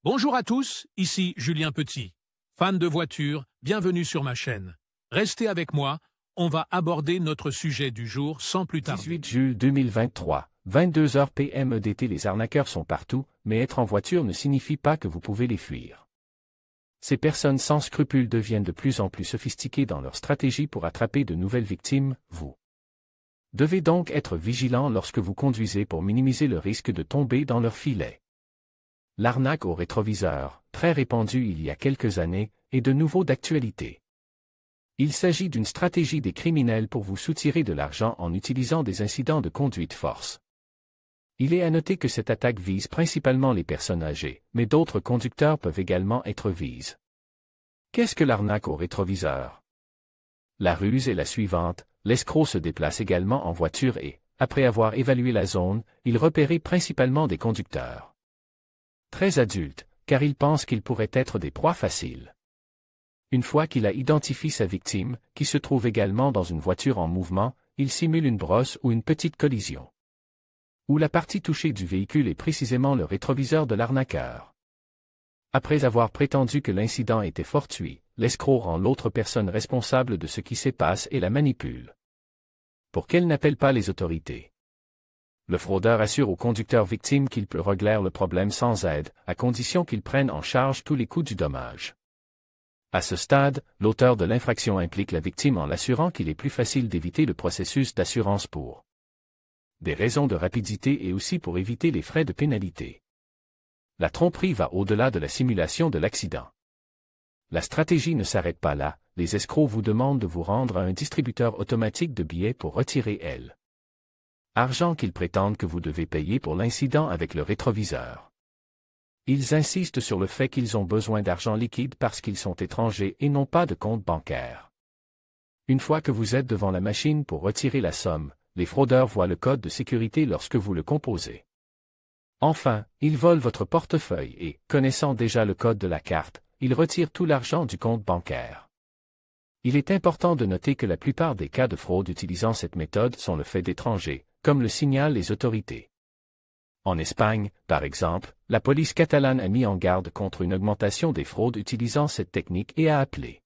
Bonjour à tous, ici Julien Petit. Fan de voitures, bienvenue sur ma chaîne. Restez avec moi, on va aborder notre sujet du jour sans plus tarder. 18 juillet 2023, 22h PM EDT. Les arnaqueurs sont partout, mais être en voiture ne signifie pas que vous pouvez les fuir. Ces personnes sans scrupules deviennent de plus en plus sophistiquées dans leur stratégie pour attraper de nouvelles victimes, vous devez donc être vigilant lorsque vous conduisez pour minimiser le risque de tomber dans leur filet. L'arnaque au rétroviseur, très répandue il y a quelques années, est de nouveau d'actualité. Il s'agit d'une stratégie des criminels pour vous soutirer de l'argent en utilisant des incidents de conduite force. Il est à noter que cette attaque vise principalement les personnes âgées, mais d'autres conducteurs peuvent également être visés. Qu'est-ce que l'arnaque au rétroviseur? La ruse est la suivante, l'escroc se déplace également en voiture et, après avoir évalué la zone, il repérait principalement des conducteurs très adultes, car il pense qu'ils pourraient être des proies faciles. Une fois qu'il a identifié sa victime, qui se trouve également dans une voiture en mouvement, il simule une brosse ou une petite collision. Où la partie touchée du véhicule est précisément le rétroviseur de l'arnaqueur. Après avoir prétendu que l'incident était fortuit, l'escroc rend l'autre personne responsable de ce qui se passe et la manipule. Pour qu'elle n'appelle pas les autorités. Le fraudeur assure au conducteur victime qu'il peut régler le problème sans aide, à condition qu'il prenne en charge tous les coûts du dommage. À ce stade, l'auteur de l'infraction implique la victime en l'assurant qu'il est plus facile d'éviter le processus d'assurance pour des raisons de rapidité et aussi pour éviter les frais de pénalité. La tromperie va au-delà de la simulation de l'accident. La stratégie ne s'arrête pas là, les escrocs vous demandent de vous rendre à un distributeur automatique de billets pour retirer argent qu'ils prétendent que vous devez payer pour l'incident avec le rétroviseur. Ils insistent sur le fait qu'ils ont besoin d'argent liquide parce qu'ils sont étrangers et n'ont pas de compte bancaire. Une fois que vous êtes devant la machine pour retirer la somme, les fraudeurs voient le code de sécurité lorsque vous le composez. Enfin, ils volent votre portefeuille et, connaissant déjà le code de la carte, ils retirent tout l'argent du compte bancaire. Il est important de noter que la plupart des cas de fraude utilisant cette méthode sont le fait d'étrangers, comme le signalent les autorités. En Espagne, par exemple, la police catalane a mis en garde contre une augmentation des fraudes utilisant cette technique et a appelé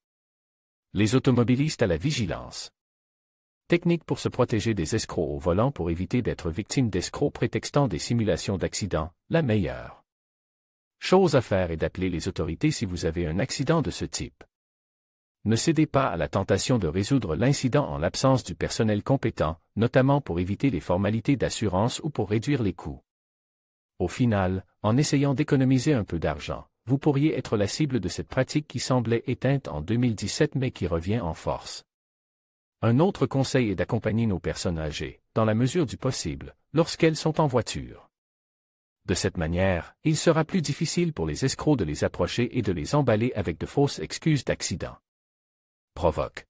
les automobilistes à la vigilance. Technique pour se protéger des escrocs au volant pour éviter d'être victime d'escrocs prétextant des simulations d'accident, la meilleure chose à faire est d'appeler les autorités si vous avez un accident de ce type. Ne cédez pas à la tentation de résoudre l'incident en l'absence du personnel compétent, notamment pour éviter les formalités d'assurance ou pour réduire les coûts. Au final, en essayant d'économiser un peu d'argent, vous pourriez être la cible de cette pratique qui semblait éteinte en 2017 mais qui revient en force. Un autre conseil est d'accompagner nos personnes âgées, dans la mesure du possible, lorsqu'elles sont en voiture. De cette manière, il sera plus difficile pour les escrocs de les approcher et de les emballer avec de fausses excuses d'accident. Provoque.